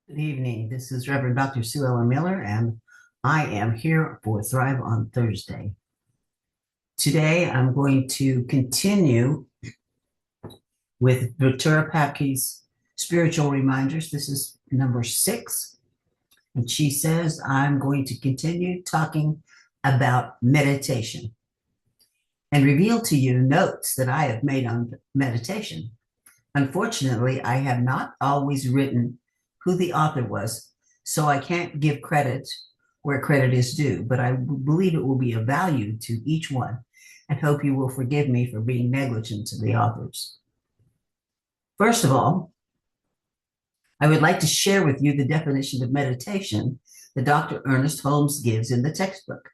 Good evening. This is Reverend Dr. Suellen Miller, and I am here for Thrive on Thursday. Today, I'm going to continue with Ventura Papke's spiritual reminders. This is number 6, and she says I'm going to continue talking about meditation and reveal to you notes that I have made on meditation. Unfortunately, I have not always written who the author was, so I can't give credit where credit is due, but I believe it will be of value to each one and hope you will forgive me for being negligent to the authors. First of all, I would like to share with you the definition of meditation that Dr. Ernest Holmes gives in the textbook.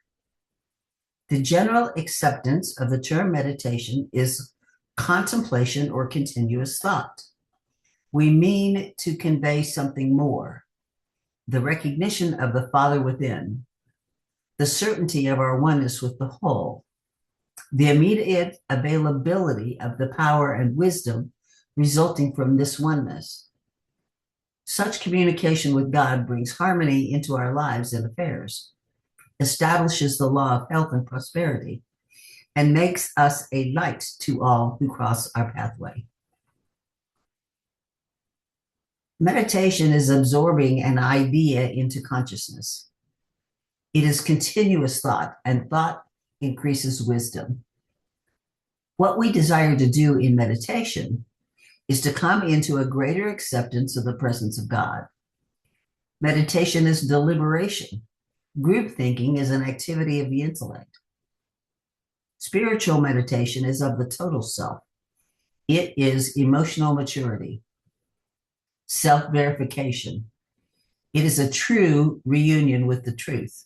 The general acceptance of the term meditation is contemplation or continuous thought. We mean to convey something more, the recognition of the Father within, the certainty of our oneness with the whole, the immediate availability of the power and wisdom resulting from this oneness. Such communication with God brings harmony into our lives and affairs, establishes the law of health and prosperity, and makes us a light to all who cross our pathway. Meditation is absorbing an idea into consciousness. It is continuous thought, and thought increases wisdom. What we desire to do in meditation is to come into a greater acceptance of the presence of God. Meditation is deliberation. Group thinking is an activity of the intellect. Spiritual meditation is of the total self. It is emotional maturity, self-verification. It is a true reunion with the truth.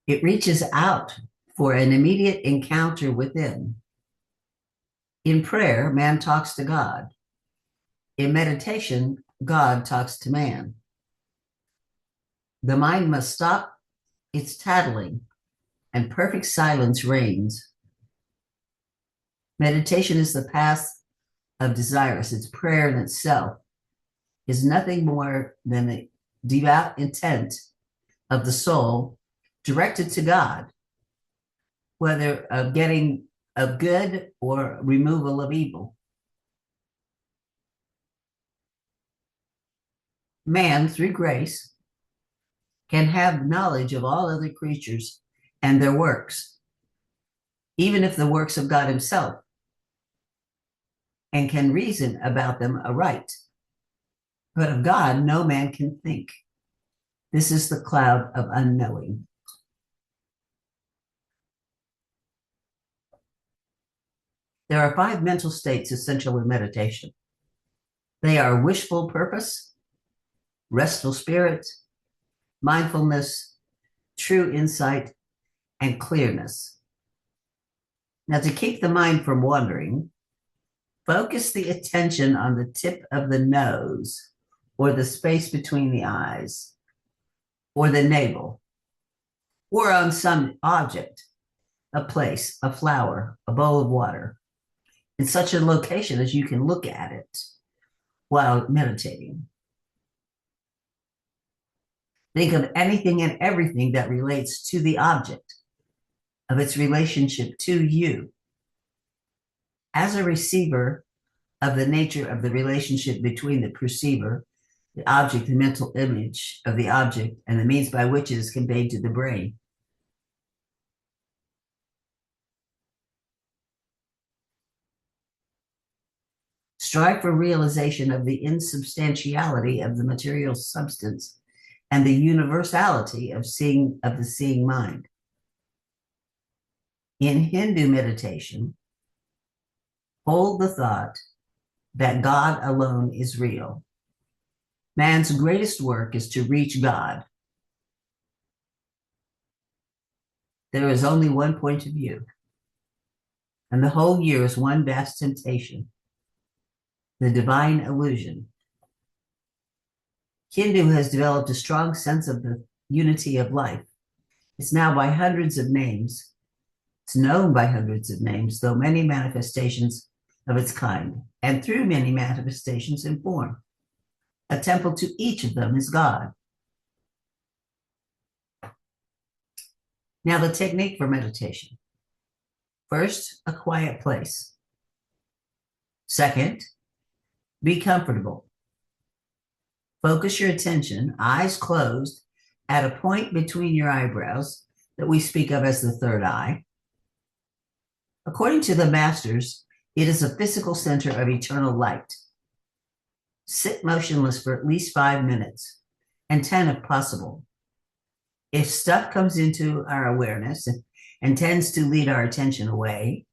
It reaches out for an immediate encounter within. In prayer, man talks to God. In meditation, God talks to man. The mind must stop its tattling, and perfect silence reigns. Meditation is the path of desires. It's prayer in itself is nothing more than the devout intent of the soul directed to God, whether of getting of good or removal of evil. Man, through grace, can have knowledge of all other creatures and their works, even if the works of God himself, and can reason about them aright. But of God, no man can think. This is the cloud of unknowing. There are 5 mental states essential in meditation. They are wishful purpose, restful spirit, mindfulness, true insight, and clearness. Now, to keep the mind from wandering, focus the attention on the tip of the nose or the space between the eyes or the navel or on some object, a place, a flower, a bowl of water, in such a location as you can look at it while meditating. Think of anything and everything that relates to the object of its relationship to you. As a receiver of the nature of the relationship between the perceiver, the object, the mental image of the object, and the means by which it is conveyed to the brain. Strive for realization of the insubstantiality of the material substance and the universality of the seeing mind. In Hindu meditation, hold the thought that God alone is real. Man's greatest work is to reach God. There is only one point of view, and the whole year is one vast temptation, the divine illusion. Hindu has developed a strong sense of the unity of life. It's now by hundreds of names. It's known by hundreds of names, though many manifestations of its kind, and through many manifestations in form. A temple to each of them is God. Now, the technique for meditation. First, a quiet place. Second, be comfortable. Focus your attention, eyes closed, at a point between your eyebrows that we speak of as the third eye. According to the masters, it is a physical center of eternal light. Sit motionless for at least 5 minutes, and 10 if possible. If stuff comes into our awareness and tends to lead our attention away,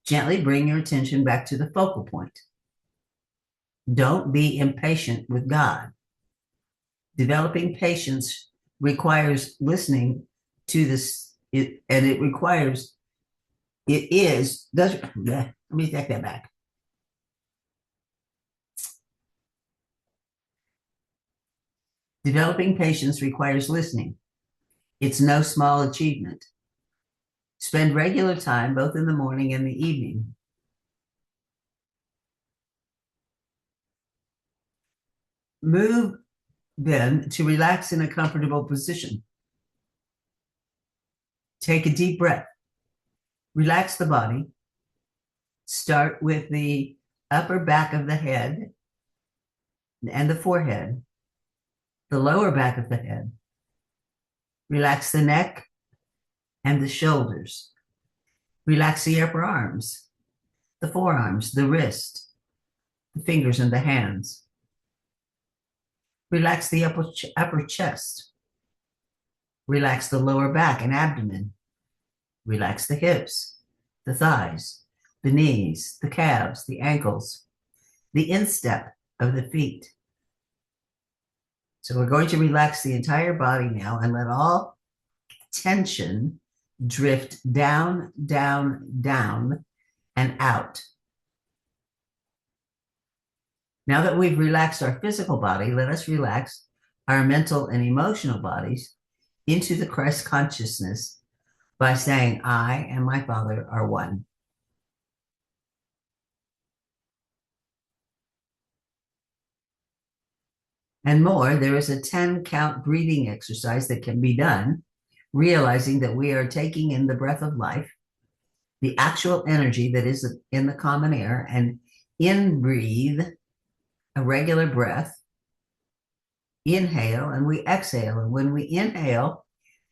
gently bring your attention back to the focal point. Don't be impatient with God. Developing patience requires listening to this, let me take that back. Developing patience requires listening. It's no small achievement. Spend regular time, both in the morning and the evening. Move then to relax in a comfortable position. Take a deep breath. Relax the body. Start with the upper back of the head and the forehead, the lower back of the head. Relax the neck and the shoulders. Relax the upper arms, the forearms, the wrist, the fingers and the hands. Relax the upper chest. Relax the lower back and abdomen. Relax the hips, the thighs, the knees, the calves, the ankles, the instep of the feet. So we're going to relax the entire body now and let all tension drift down, down, down, and out. Now that we've relaxed our physical body, let us relax our mental and emotional bodies into the Christ consciousness by saying, I and my Father are one. And more, there is a 10-count breathing exercise that can be done, realizing that we are taking in the breath of life, the actual energy that is in the common air, and in-breathe a regular breath, inhale, and we exhale. And when we inhale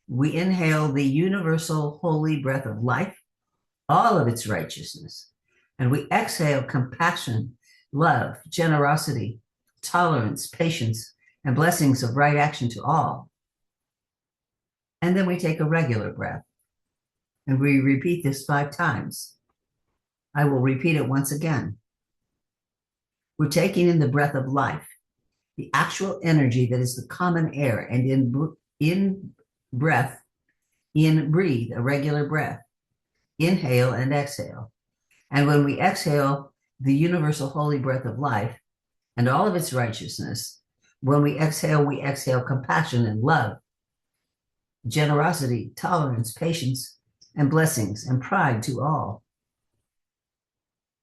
the universal holy breath of life, all of its righteousness. And we exhale compassion, love, generosity, tolerance, patience, and blessings of right action to all. And then we take a regular breath. And we repeat this 5 times. I will repeat it once again. We're taking in the breath of life, the actual energy that is the common air, and breathe a regular breath. Inhale and exhale. And when we exhale the universal holy breath of life and all of its righteousness, when we exhale compassion and love, generosity, tolerance, patience, and blessings, and pride to all.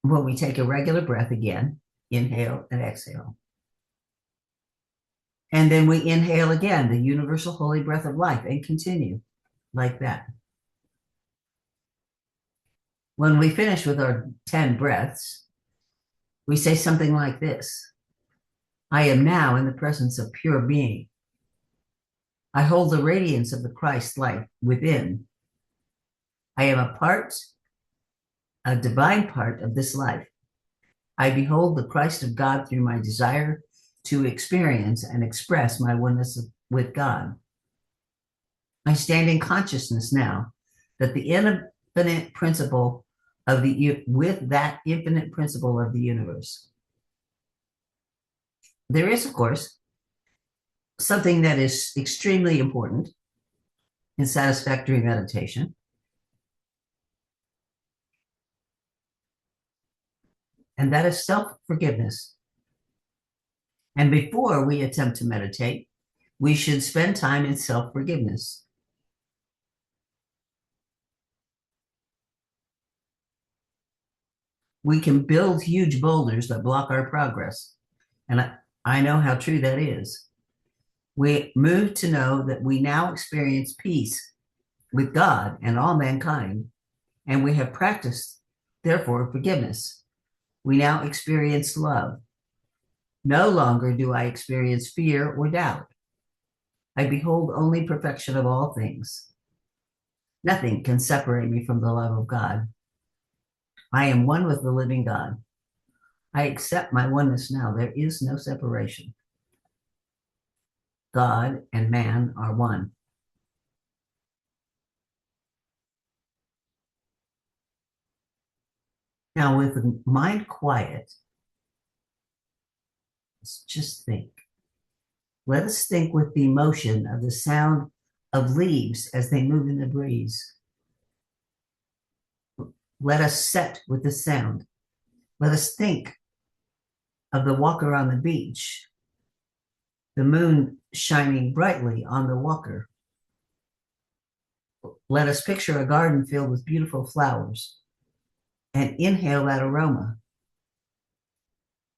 When we take a regular breath again, inhale and exhale. And then we inhale again, the universal holy breath of life, and continue like that. When we finish with our 10 breaths, we say something like this. I am now in the presence of pure being. I hold the radiance of the Christ light within. I am a divine part of this life. I behold the Christ of God through my desire to experience and express my oneness with God. I stand in consciousness now that the infinite principle of with that infinite principle of the universe. There is, of course, something that is extremely important in satisfactory meditation. And that is self-forgiveness. And before we attempt to meditate, we should spend time in self-forgiveness. We can build huge boulders that block our progress. And I know how true that is. We move to know that we now experience peace with God and all mankind, and we have practiced, therefore, forgiveness. We now experience love. No longer do I experience fear or doubt. I behold only perfection of all things. Nothing can separate me from the love of God. I am one with the living God. I accept my oneness now. There is no separation. God and man are one. Now, with the mind quiet, let's just think. Let us think with the emotion of the sound of leaves as they move in the breeze. Let us set with the sound. Let us think of the walker on the beach, the moon shining brightly on the walker. Let us picture a garden filled with beautiful flowers and inhale that aroma.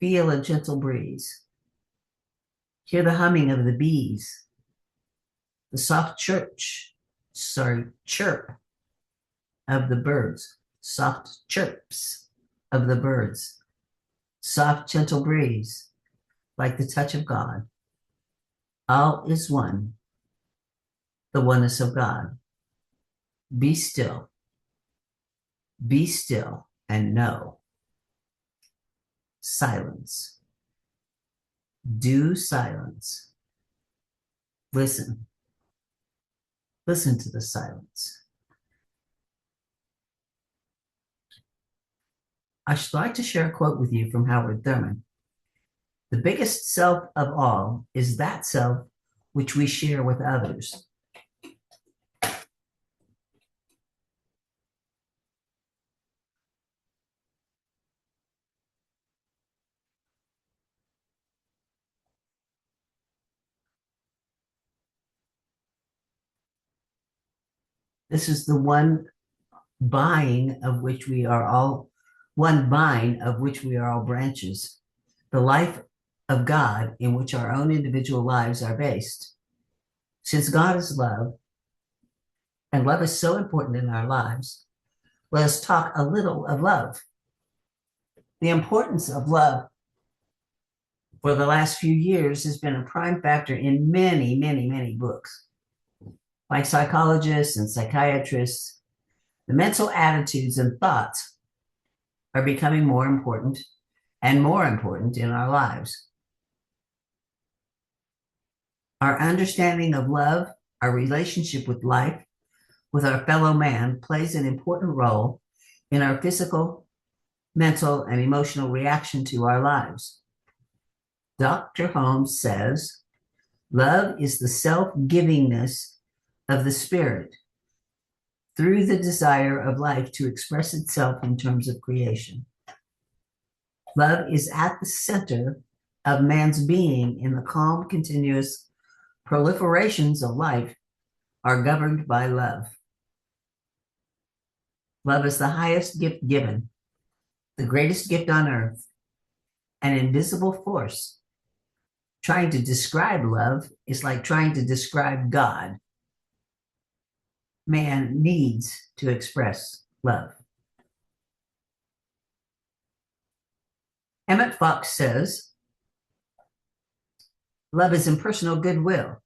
Feel a gentle breeze. Hear the humming of the bees, the soft chirp of the birds, soft chirps of the birds, soft, gentle breeze, like the touch of God. All is one, the oneness of God. Be still, and know. Silence. Do silence. Listen. Listen to the silence. I should like to share a quote with you from Howard Thurman. The biggest self of all is that self which we share with others. This is the one vine of which we are all branches, the life of God in which our own individual lives are based. Since God is love, and love is so important in our lives, let us talk a little of love. The importance of love for the last few years has been a prime factor in many, many, many books. Like psychologists and psychiatrists, the mental attitudes and thoughts are becoming more important and more important in our lives. Our understanding of love, our relationship with life, with our fellow man, plays an important role in our physical, mental, and emotional reaction to our lives. Dr. Holmes says, love is the self-givingness of the spirit through the desire of life to express itself in terms of creation. Love is at the center of man's being, in the calm, continuous proliferations of life are governed by love. Love is the highest gift given, the greatest gift on earth, an invisible force. Trying to describe love is like trying to describe God. Man needs to express love. Emmett Fox says, love is impersonal goodwill.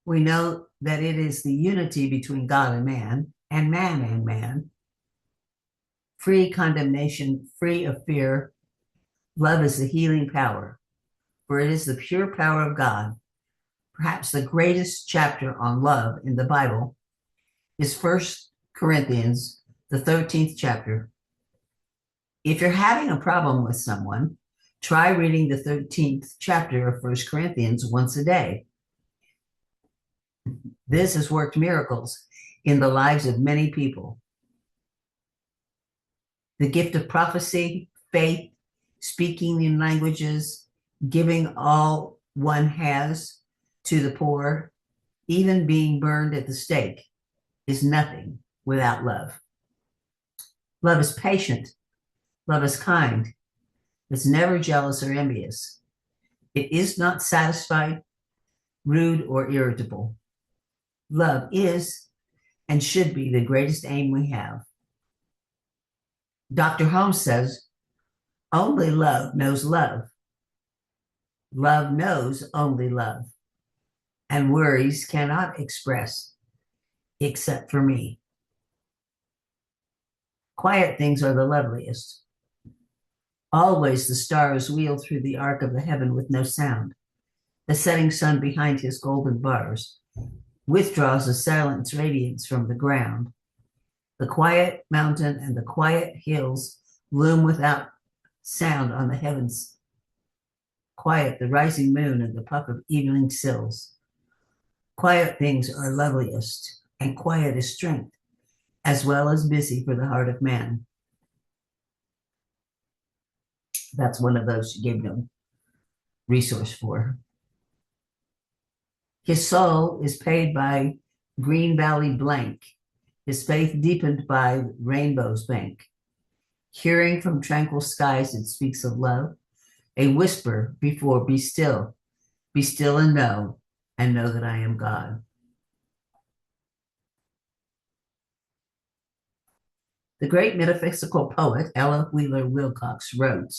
We know that it is the unity between God and man, and man, free condemnation, free of fear. Love is the healing power, for it is the pure power of God. Perhaps the greatest chapter on love in the Bible is 1 Corinthians, the 13th chapter. If you're having a problem with someone, try reading the 13th chapter of 1 Corinthians once a day. This has worked miracles in the lives of many people. The gift of prophecy, faith, speaking in languages, giving all one has to the poor, even being burned at the stake, is nothing without love. Love is patient. Love is kind. It's never jealous or envious. It is not satisfied, rude, or irritable. Love is and should be the greatest aim we have. Dr. Holmes says, only love knows love. Love knows only love. And worries cannot express except for me. Quiet things are the loveliest. Always the stars wheel through the arc of the heaven with no sound. The setting sun behind his golden bars withdraws a silent radiance from the ground. The quiet mountain and the quiet hills loom without sound on the heavens. Quiet the rising moon and the puff of evening sills. Quiet things are loveliest, and quiet is strength, as well as busy for the heart of man. That's one of those she gave no resource for. His soul is paid by Green Valley blank, his faith deepened by Rainbow's bank. Hearing from tranquil skies it speaks of love, a whisper before be still and know that I am God. The great metaphysical poet Ella Wheeler Wilcox wrote,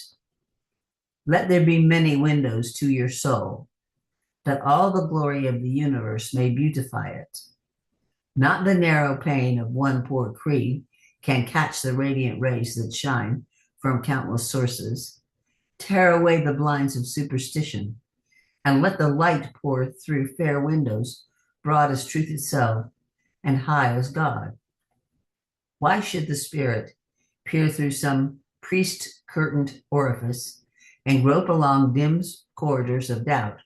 let there be many windows to your soul, that all the glory of the universe may beautify it. Not the narrow pane of one poor creed can catch the radiant rays that shine from countless sources. Tear away the blinds of superstition and let the light pour through fair windows, broad as truth itself and high as God. Why should the spirit peer through some priest-curtained orifice and grope along dim corridors of doubt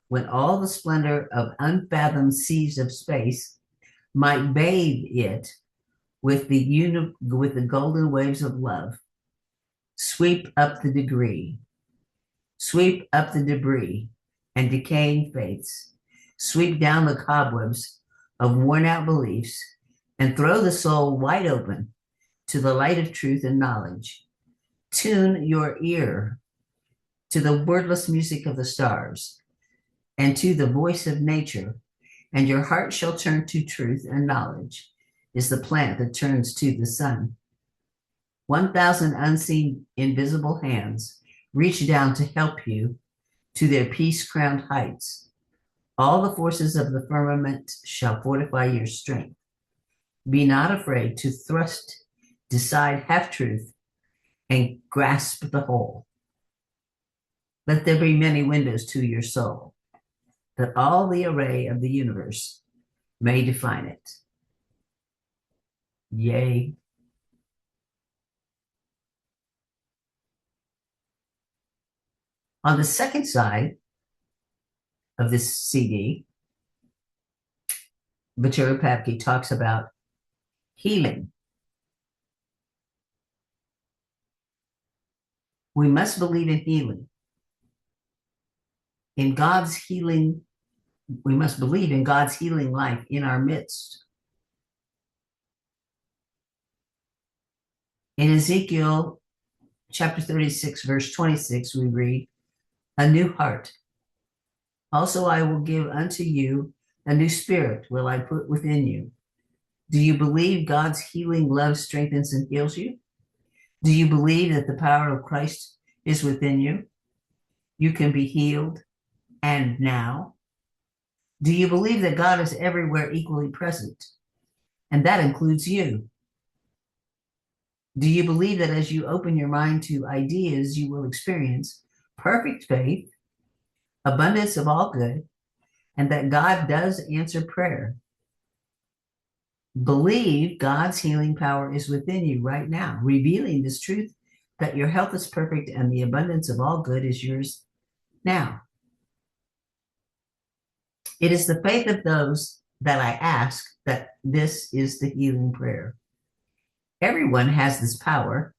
when all the splendor of unfathomed seas of space might bathe it with the golden waves of love? Sweep up the debris and decaying faiths. Sweep down the cobwebs of worn-out beliefs and throw the soul wide open to the light of truth and knowledge. Tune your ear to the wordless music of the stars and to the voice of nature, and your heart shall turn to truth and knowledge is the plant that turns to the sun. 1,000 unseen, invisible hands reach down to help you to their peace-crowned heights. All the forces of the firmament shall fortify your strength. Be not afraid to thrust, decide half-truth, and grasp the whole. Let there be many windows to your soul, that all the array of the universe may define it. Yea. On the second side of this CD, Ventura Papke talks about healing. We must believe in healing. In God's healing, we must believe in God's healing life in our midst. In Ezekiel chapter 36, verse 26, we read, a new heart. Also I will give unto you a new spirit will I put within you. Do you believe God's healing love strengthens and heals you? Do you believe that the power of Christ is within you? You can be healed and now. Do you believe that God is everywhere equally present? And that includes you. Do you believe that as you open your mind to ideas, you will experience perfect faith, abundance of all good, and that God does answer prayer? Believe God's healing power is within you right now, revealing this truth that your health is perfect and the abundance of all good is yours now. It is the faith of those that I ask that this is the healing prayer. Everyone has this power,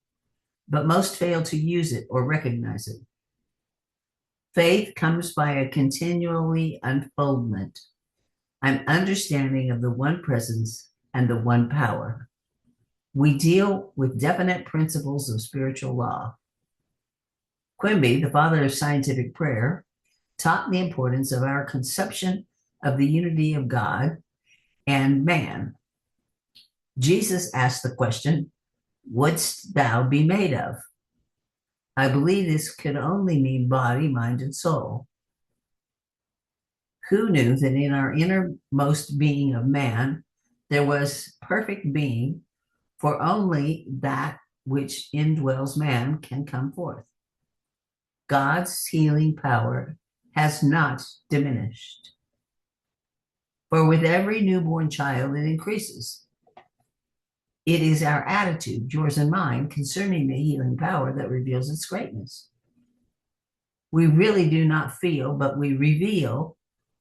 but most fail to use it or recognize it. Faith comes by a continually unfoldment, an understanding of the one presence and the one power. We deal with definite principles of spiritual law. Quimby, the father of scientific prayer, taught the importance of our conception of the unity of God and man. Jesus asked the question, "Wouldst thou be made of?" I believe this could only mean body, mind, and soul. Who knew that in our innermost being of man, there was perfect being, for only that which indwells man can come forth. God's healing power has not diminished. For with every newborn child, it increases. It is our attitude, yours and mine, concerning the healing power that reveals its greatness. We really do not feel, but we reveal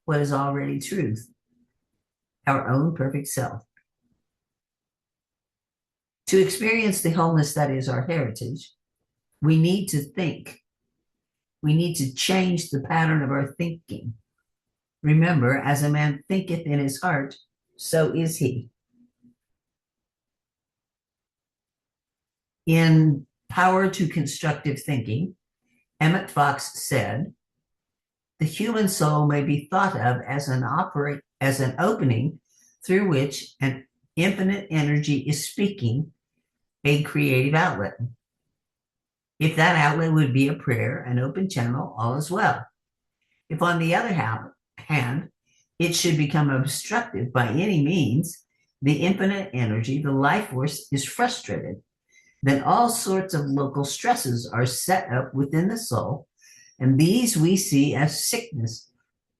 what is already truth, our own perfect self. To experience the wholeness that is our heritage, we need to think. We need to change the pattern of our thinking. Remember, as a man thinketh in his heart, so is he. In Power to Constructive Thinking, Emmett Fox said, "The human soul may be thought of as an opening through which an infinite energy is speaking, a creative outlet. If that outlet would be a prayer, an open channel, all is well. If, on the other hand, it should become obstructive by any means, the infinite energy, the life force, is frustrated. Then all sorts of local stresses are set up within the soul, and these we see as sickness,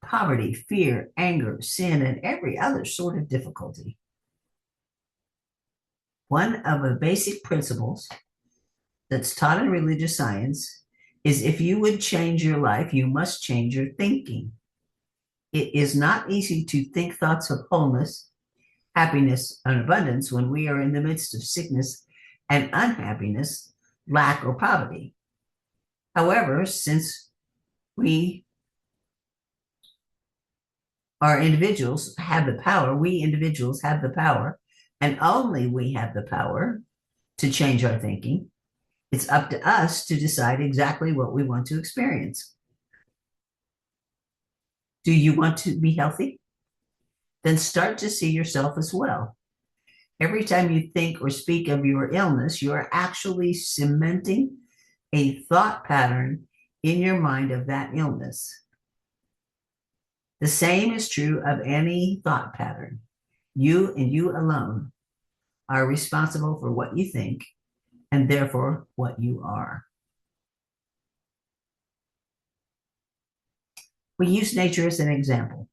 poverty, fear, anger, sin, and every other sort of difficulty." One of the basic principles that's taught in religious science is if you would change your life, you must change your thinking. It is not easy to think thoughts of wholeness, happiness, and abundance when we are in the midst of sickness and unhappiness, lack, or poverty. However, since we individuals have the power, and only we have the power to change our thinking. It's up to us to decide exactly what we want to experience. Do you want to be healthy? Then start to see yourself as well. Every time you think or speak of your illness, you are actually cementing a thought pattern in your mind of that illness. The same is true of any thought pattern. You and you alone are responsible for what you think and therefore what you are. We use nature as an example.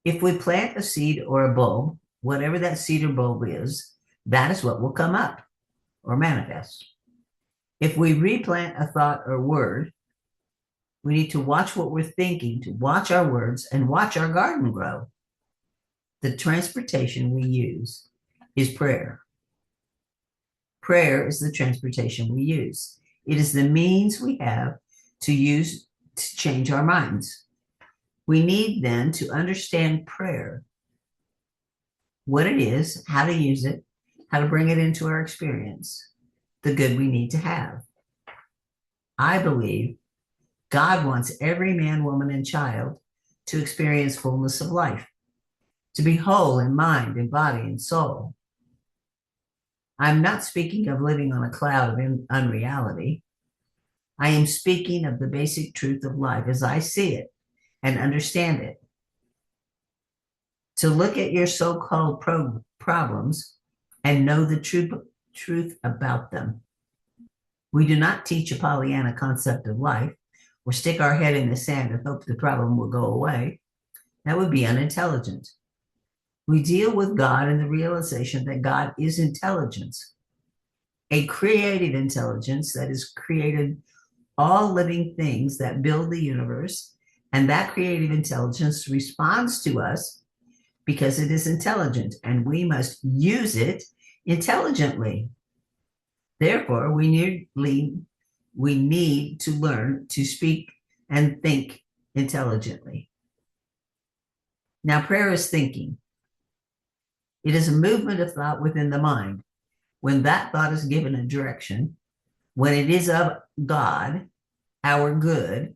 If we plant a seed or a bulb, whatever that seed or bulb is, that is what will come up or manifest. If we replant a thought or word, we need to watch what we're thinking, to watch our words, and watch our garden grow. The transportation we use is prayer. Prayer is the transportation we use. It is the means we have to use to change our minds. We need then to understand prayer, what it is, how to use it, how to bring it into our experience, the good we need to have. I believe God wants every man, woman, and child to experience fullness of life, to be whole in mind and body and soul. I'm not speaking of living on a cloud of unreality. I am speaking of the basic truth of life as I see it and understand it. To look at your so-called problems and know the truth about them. We do not teach a Pollyanna concept of life or stick our head in the sand and hope the problem will go away. That would be unintelligent. We deal with God in the realization that God is intelligence, a creative intelligence that has created all living things that build the universe, and that creative intelligence responds to us because it is intelligent, and we must use it intelligently. Therefore, we need to learn to speak and think intelligently. Now, prayer is thinking. It is a movement of thought within the mind. When that thought is given a direction, when it is of God, our good,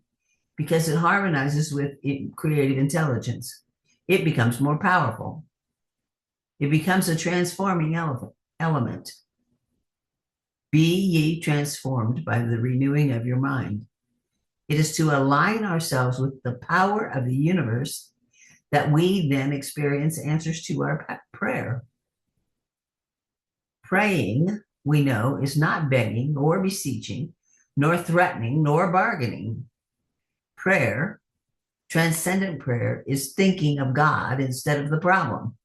because it harmonizes with creative intelligence. It becomes more powerful. It becomes a transforming element. Be ye transformed by the renewing of your mind. It is to align ourselves with the power of the universe that we then experience answers to our prayer. Praying, we know, is not begging or beseeching, nor threatening, nor bargaining. Prayer, transcendent prayer, is thinking of God instead of the problem.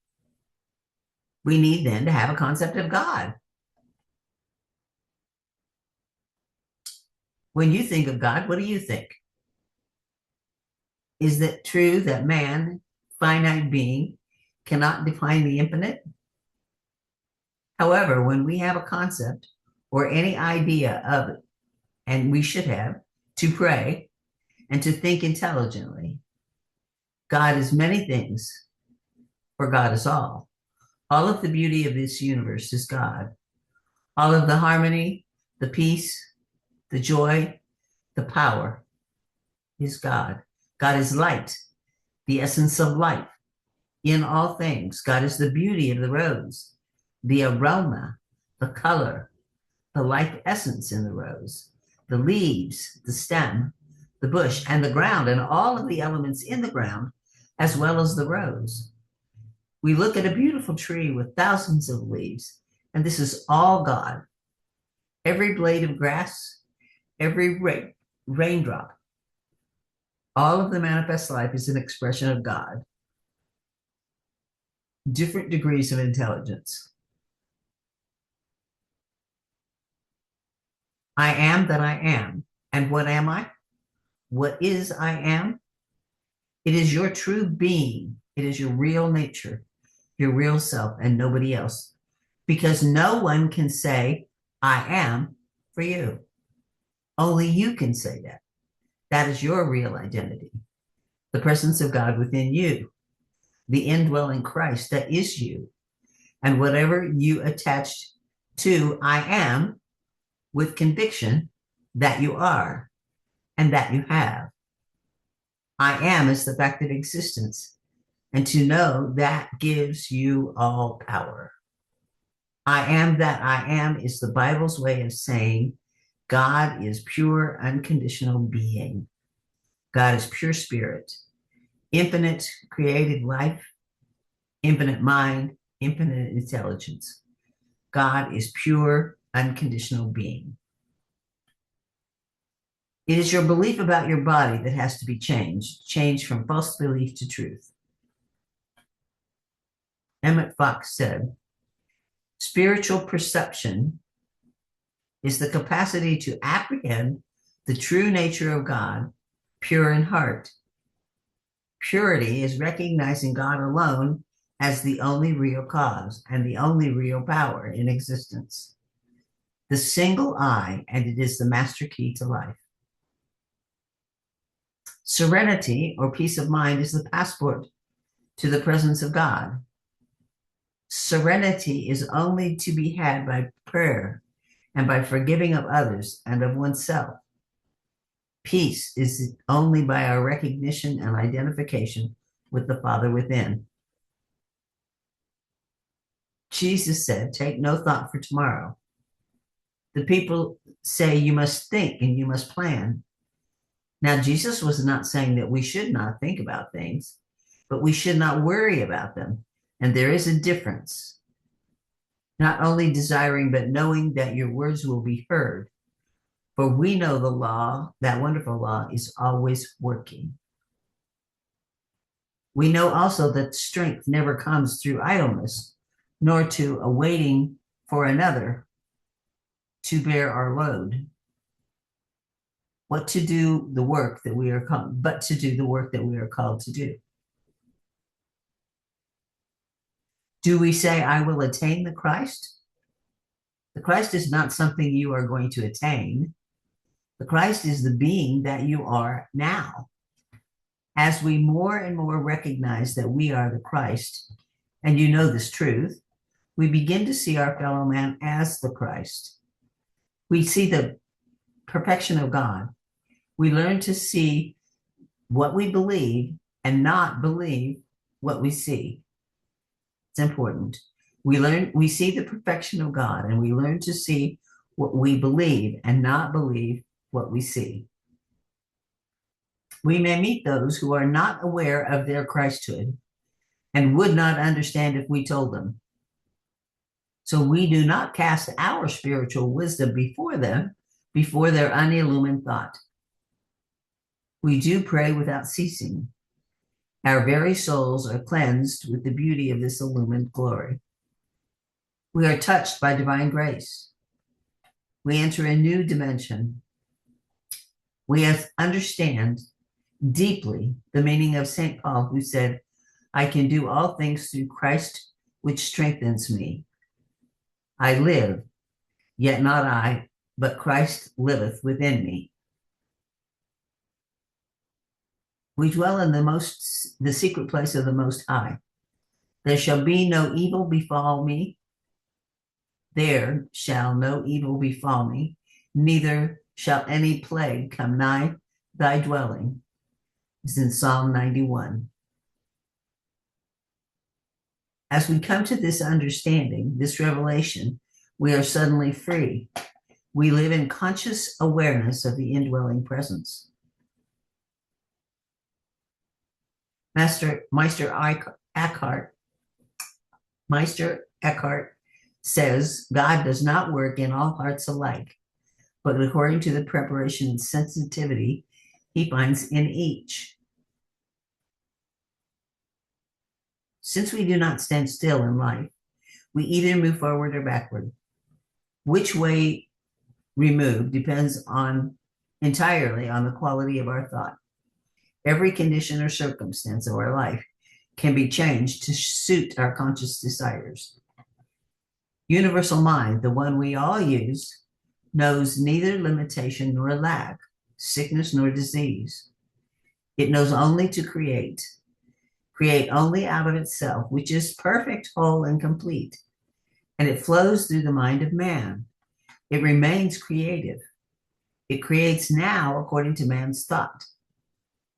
We need then to have a concept of God. When you think of God, what do you think? Is it true that man, finite being, cannot define the infinite? However, when we have a concept or any idea of it, and we should have, to pray and to think intelligently, God is many things, for God is all. All of the beauty of this universe is God. All of the harmony, the peace, the joy, the power is God. God is light, the essence of life in all things. God is the beauty of the rose, the aroma, the color, the life essence in the rose, the leaves, the stem, the bush, and the ground, and all of the elements in the ground, as well as the rose. We look at a beautiful tree with thousands of leaves, and this is all God. Every blade of grass, every raindrop, all of the manifest life is an expression of God. Different degrees of intelligence. I am that I am. And what am I? What is I am? It is your true being. It is your real nature, your real self, and nobody else. Because no one can say, I am for you. Only you can say that. That is your real identity. The presence of God within you, the indwelling Christ that is you. And whatever you attach to, I am, with conviction that you are and that you have. I am is the fact of existence. And to know that gives you all power. I am that I am is the Bible's way of saying God is pure, unconditional being. God is pure spirit, infinite created life, infinite mind, infinite intelligence. God is pure, unconditional being. It is your belief about your body that has to be changed from false belief to truth. Emmett Fox said, spiritual perception is the capacity to apprehend the true nature of God, pure in heart. Purity is recognizing God alone as the only real cause and the only real power in existence. The single I, and it is the master key to life. Serenity or peace of mind is the passport to the presence of God. Serenity is only to be had by prayer and by forgiving of others and of oneself. Peace is only by our recognition and identification with the Father within. Jesus said, take no thought for tomorrow. The people say you must think and you must plan. Now, Jesus was not saying that we should not think about things, but we should not worry about them. And there is a difference. Not only desiring, but knowing that your words will be heard. For we know the law, that wonderful law, is always working. We know also that strength never comes through idleness, nor to a waiting for another to bear our load. What to do the work that we are called, but to do the work that we are called to do. Do we say, I will attain the Christ? The Christ is not something you are going to attain. The Christ is the being that you are now. As we more and more recognize that we are the Christ, and you know this truth, we begin to see our fellow man as the Christ. We see the perfection of God. We learn to see what we believe and not believe what we see. It's important. We see the perfection of God, and we learn to see what we believe and not believe what we see. We may meet those who are not aware of their Christhood and would not understand if we told them. So we do not cast our spiritual wisdom before them, before their unillumined thought. We do pray without ceasing. Our very souls are cleansed with the beauty of this illumined glory. We are touched by divine grace. We enter a new dimension. We understand deeply the meaning of St. Paul, who said, I can do all things through Christ, which strengthens me. I live, yet not I, but Christ liveth within me. We dwell in the secret place of the Most High. There shall be no evil befall me. There shall no evil befall me, neither shall any plague come nigh thy dwelling. It's in Psalm 91. As we come to this understanding, this revelation, we are suddenly free. We live in conscious awareness of the indwelling presence. Meister Eckhart says, God does not work in all hearts alike, but according to the preparation and sensitivity he finds in each. Since we do not stand still in life, we either move forward or backward. Which way we move depends entirely on the quality of our thought. Every condition or circumstance of our life can be changed to suit our conscious desires. Universal mind, the one we all use, knows neither limitation nor lack, sickness nor disease. It knows only to create only out of itself, which is perfect, whole, and complete. And it flows through the mind of man. It remains creative. It creates now according to man's thought.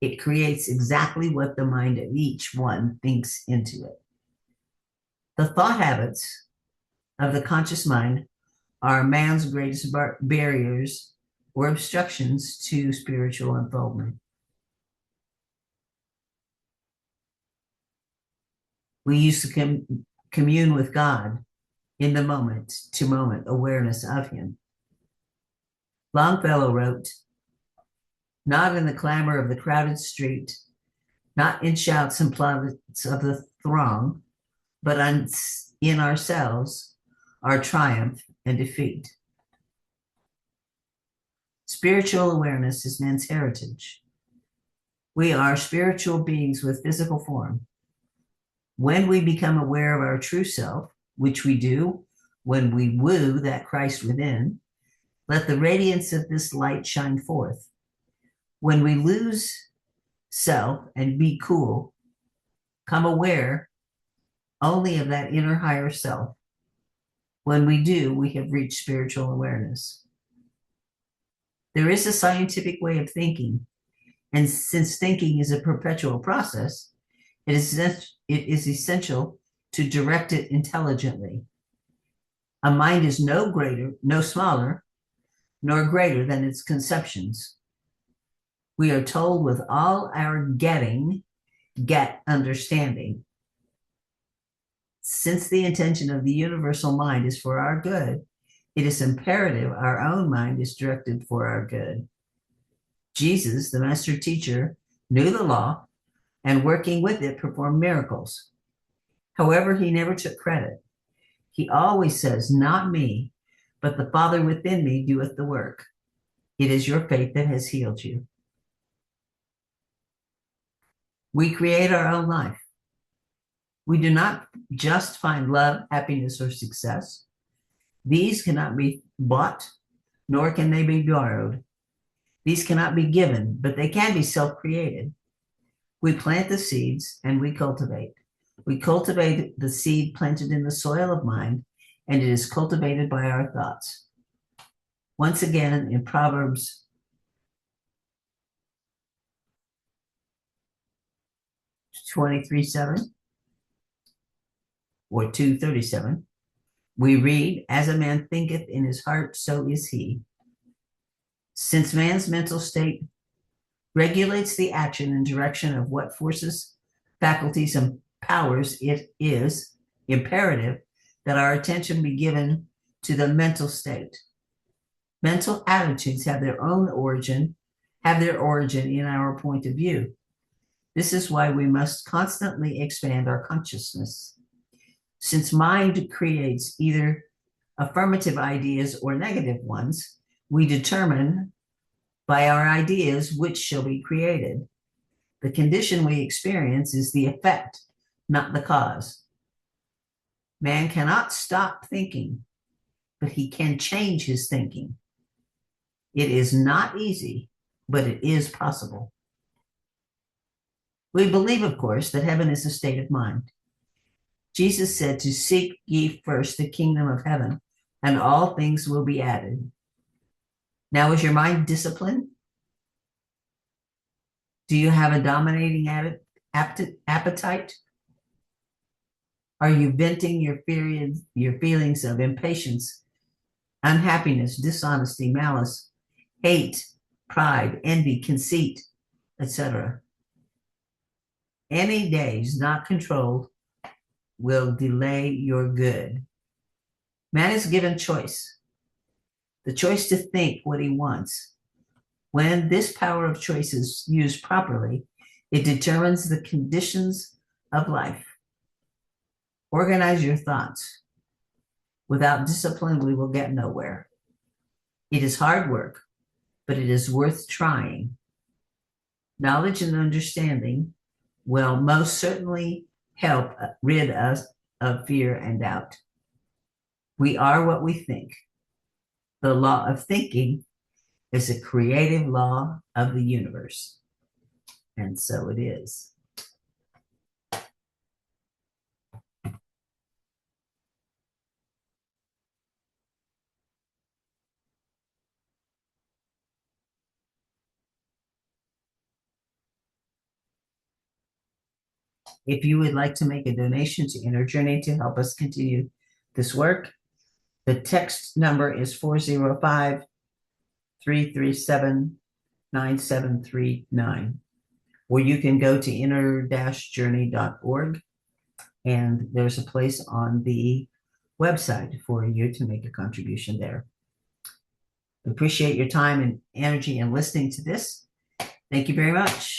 It creates exactly what the mind of each one thinks into it. The thought habits of the conscious mind are man's greatest barriers or obstructions to spiritual unfoldment. We used to commune with God in the moment-to-moment awareness of him. Longfellow wrote, not in the clamor of the crowded street, not in shouts and plaudits of the throng, but in ourselves, our triumph and defeat. Spiritual awareness is man's heritage. We are spiritual beings with physical form. When we become aware of our true self, which we do when we woo that Christ within, let the radiance of this light shine forth. When we lose self and be cool, come aware only of that inner higher self. When we do, we have reached spiritual awareness. There is a scientific way of thinking, and since thinking is a perpetual process, it is essential to direct it intelligently. A mind is no smaller, nor greater than its conceptions. We are told with all our getting, get understanding. Since the intention of the universal mind is for our good, it is imperative our own mind is directed for our good. Jesus, the master teacher, knew the law and working with it performed miracles. However, he never took credit. He always says, not me, but the Father within me doeth the work. It is your faith that has healed you. We create our own life. We do not just find love, happiness, or success. These cannot be bought, nor can they be borrowed. These cannot be given, but they can be self-created. We plant the seeds and we cultivate. We cultivate the seed planted in the soil of mind, and it is cultivated by our thoughts. Once again, in Proverbs 23:7 or 2:37, we read, "As a man thinketh in his heart, so is he." Since man's mental state regulates the action and direction of what forces, faculties, and powers, it is imperative that our attention be given to the mental state. Mental attitudes have their origin in our point of view. This is why we must constantly expand our consciousness. Since mind creates either affirmative ideas or negative ones, we determine by our ideas which shall be created. The condition we experience is the effect, not the cause. Man cannot stop thinking, but he can change his thinking. It is not easy, but it is possible. We believe, of course, that heaven is a state of mind. Jesus said to seek ye first the kingdom of heaven, and all things will be added. Now, is your mind disciplined? Do you have a dominating appetite? Are you venting your feelings of impatience, unhappiness, dishonesty, malice, hate, pride, envy, conceit, etc.? Any days not controlled will delay your good. Man is given choice, the choice to think what he wants. When this power of choice is used properly, it determines the conditions of life. Organize your thoughts. Without discipline, we will get nowhere. It is hard work, but it is worth trying. Knowledge and understanding will most certainly help rid us of fear and doubt. We are what we think. The law of thinking is a creative law of the universe. And so it is. If you would like to make a donation to Inner Journey to help us continue this work, the text number is 405-337-9739. Or you can go to inner-journey.org, and there's a place on the website for you to make a contribution there. Appreciate your time and energy in listening to this. Thank you very much.